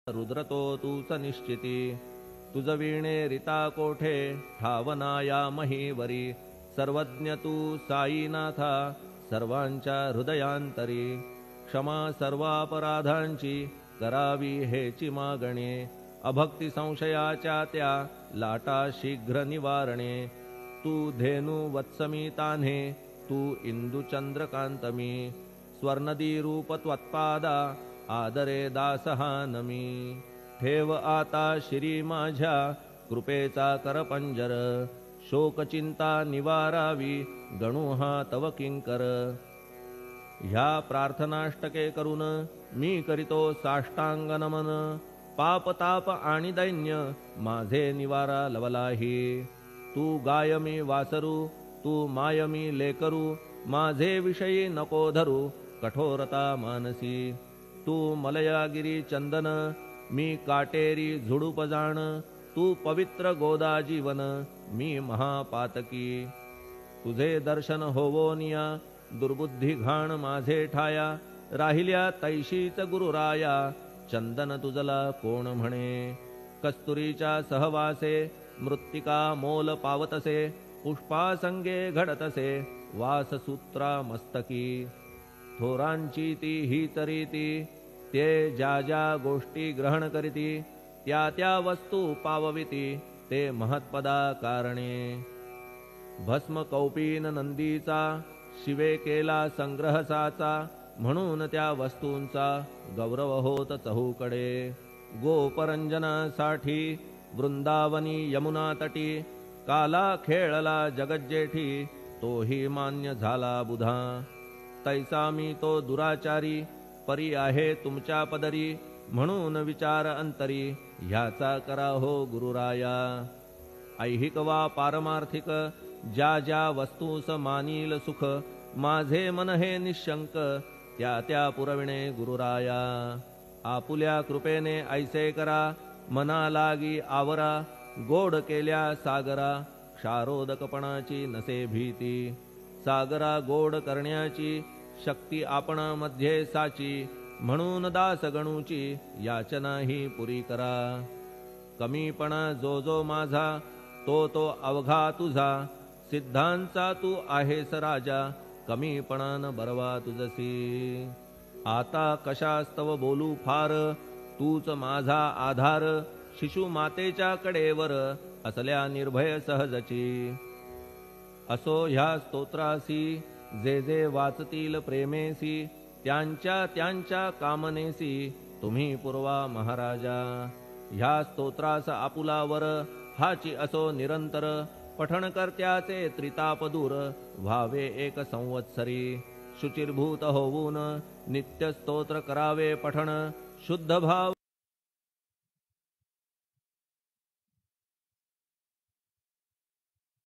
रुद्रतो तूच निश्चिती. तुझ वीणे रिता कोठे ठावनाया महीवरी. सर्वज्ञ तू साईनाथा सर्वांच्या हृदयांतरी. क्षमा सर्वापराधांची करावी हेची मागणे. अभक्ती संशयाच्या त्या लाटा शीघ्र निवारणे. तू धेनु वत्समी तान्हे तू इंदू चंद्रकांतमी. स्वर्णदी रूप त्वत्पादा आदरे दासहानमी. ठेव आता शिरी माझ्या कृपेचा करपंजर. शोकचिंता निवारावी गणू हा तव किंकर. ह्या प्रार्थनाष्टके करून मी करीतो साष्टांग नमन. पाप ताप आणि दैन्य माझे निवारा लवलाही. तू गाय मी वासरू तू माय मी लेकरू. माझे विषयी नको धरू कठोरता मानसी. तू मलयागिरी चंदन मी काटेरी झुडूप जाण. तू पवित्र गोदा जीवन मी महापातकी. तुझे दर्शन होवोनिया दुर्बुद्धी घाण माझे ठाया. राहिल्या तैशीच गुरुराया चंदन तुझला कोण म्हणे. कस्तुरीच्या सहवासे मृत्तिका मोल पावतसे. पुष्पासंगे घडतसे वाससूत्रा मस्तकी. थोरांची ती हीच रीती ते ज्या ज्या गोष्टी ग्रहण करीती. त्या त्या वस्तू पावविती ते महत्पदा कारणे. भस्म कौपीन नंदीचा शिवे केला संग्रह साचा. म्हणून त्या वस्तूंचा गौरव होत चहूकडे. गोपरंजनासाठी वृंदावनी यमुना तटी. काला खेळला जगज्जेठी तोही मान्य झाला बुधा. तैसा मी तो दुराचारी परी आहे तुमच्या पदरी. म्हणून विचार अंतरी ह्याचा करा हो गुरुराया. ऐहिक वा पारमार्थिक ज्या ज्या वस्तूस मानील सुख. माझे मन हे निशंक त्या त्या पुरविणे गुरुराया. आपुल्या कृपेने ऐसे करा मना लागी आवरा. गोड केल्या सागरा क्षारोदकपणाची नसे भीती. सागरा गोड करण्याची शक्ती आपणामध्ये साची. म्हणून दास गणूची याचना ही पुरी करा. कमीपणा जो जो माझा तो तो अवघा तुझा. सिद्धांचा तू आहेस राजा कमीपणान बरवा तुझसी. आता कशास्तव बोलू फार तूच माझा आधार. शिशु मातेच्या कडेवर असल्या निर्भय सहजची. असो ह्या स्तोत्रासी जे जे वाचतील प्रेमेसी. त्यांच्या त्यांच्या कामनेसी तुम्ही पुरवा महाराजा. ह्या स्तोत्रास आपुलावर हाची असो निरंतर. पठण करत्याचे त्रिताप दूर व्हावे एक संवत्सरी. शुचिर्भूत होऊन नित्य स्तोत्र करावे पठण. शुद्ध भाव